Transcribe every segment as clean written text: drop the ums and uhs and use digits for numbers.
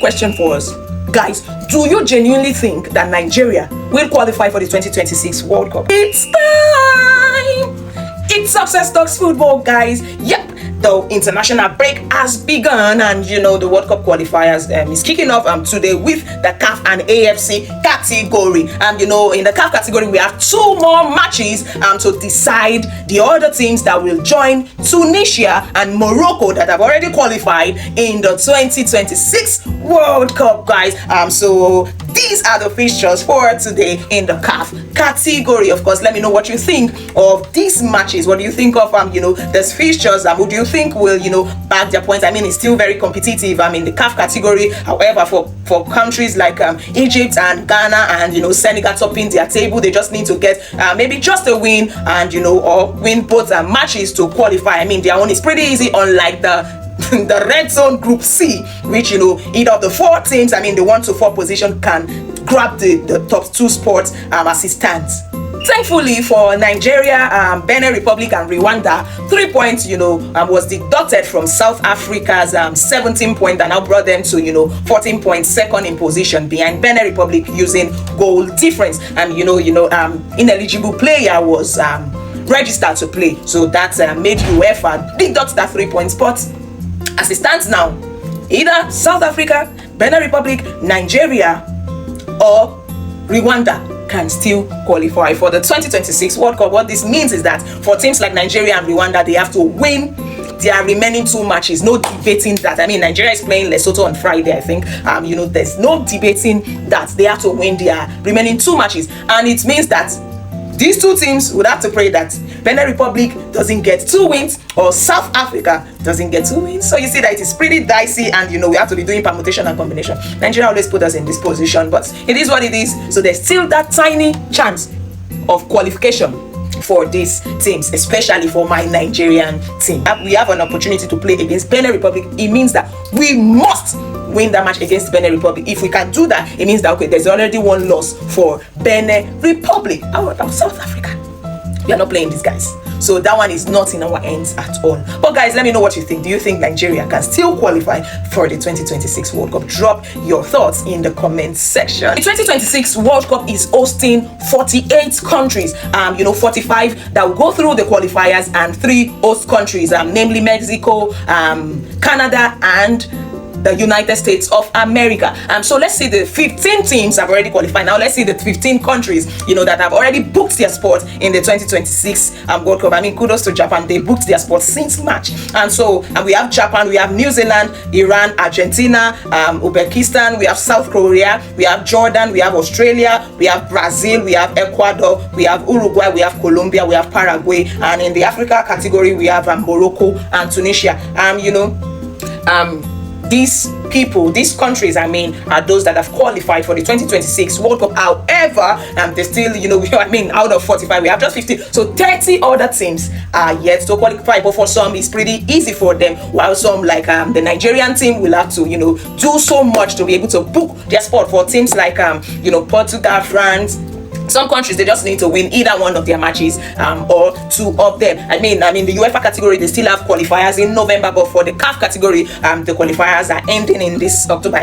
question for us. Guys, do you genuinely think that Nigeria will qualify for the 2026 World Cup? It's time! It's Success Talks Football, guys. Yep, the international break has begun, and the World Cup qualifiers is kicking off today with the CAF and AFC category. In the CAF category, we have 2 more matches to decide the other teams that will join Tunisia and Morocco that have already qualified in the 2026 World Cup, guys. So these are the fixtures for today in the CAF category. Of course, let me know what you think of these matches. What do you think of these fixtures? Who do you think will back their points? It's still very competitive in the CAF category. However, for countries like Egypt and Ghana and Senegal topping their table, they just need to get maybe just a win and or win both matches to qualify. Their own is pretty easy, unlike the red zone group C, which either of the 4 teams, the 1 to 4 position, can grab the top 2 spots as it stands. Thankfully for Nigeria, Benin Republic and Rwanda, 3 points was deducted from South Africa's 17 point, and now brought them to 14 points, second in position behind Benin Republic using goal difference. And ineligible player was registered to play, so that made UEFA deduct that 3 points. But as it stands now, either South Africa, Benin Republic, Nigeria, or Rwanda can still qualify for the 2026 World Cup. What this means is that for teams like Nigeria and Rwanda, they have to win their remaining 2 matches. No debating that. Nigeria is playing Lesotho on Friday, I think. There's no debating that. They have to win their remaining 2 matches. And it means that these 2 teams would have to pray that Benin Republic doesn't get 2 wins or South Africa doesn't get 2 wins. So you see that it is pretty dicey, and we have to be doing permutation and combination. Nigeria always put us in this position, but it is what it is. So there's still that tiny chance of qualification for these teams, especially for my Nigerian team. We have an opportunity to play against Benin Republic. It means that we must win that match against Benin Republic. If we can do that, it means that there's already 1 loss for Benin Republic. However, South Africa, we are not playing these guys, so that one is not in our hands at all. But guys, let me know what you think. Do you think Nigeria can still qualify for the 2026 World Cup? Drop your thoughts in the comment section. The 2026 World Cup is hosting 48 countries, 45 that will go through the qualifiers, and 3 host countries, namely Mexico, Canada, and the United States of America. So let's see, the 15 teams have already qualified. Now let's see the 15 countries that have already booked their spot in the 2026 World Cup. Kudos to Japan. They booked their spot since March. And we have Japan, we have New Zealand, Iran, Argentina, Uzbekistan, we have South Korea, we have Jordan, we have Australia, we have Brazil, we have Ecuador, we have Uruguay, we have Colombia, we have Paraguay, and in the Africa category we have Morocco and Tunisia. These countries, are those that have qualified for the 2026 World Cup. However, they still, out of 45, we have just 50. So 30 other teams are yet to qualify. But for some, it's pretty easy for them. While some, like the Nigerian team, will have to, do so much to be able to book their spot. For teams like, Portugal, France, some countries, they just need to win either one of their matches or 2 of them. The UEFA category, they still have qualifiers in November, but for the CAF category, the qualifiers are ending in this October.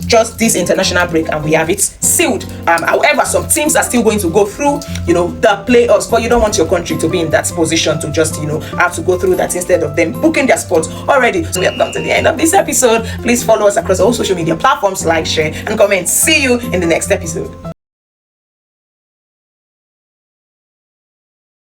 Just this international break, and we have it sealed. However, some teams are still going to go through the playoffs, but you don't want your country to be in that position to just have to go through that instead of them booking their spots already. So we have come to the end of this episode. Please follow us across all social media platforms, like, share, and comment. See you in the next episode.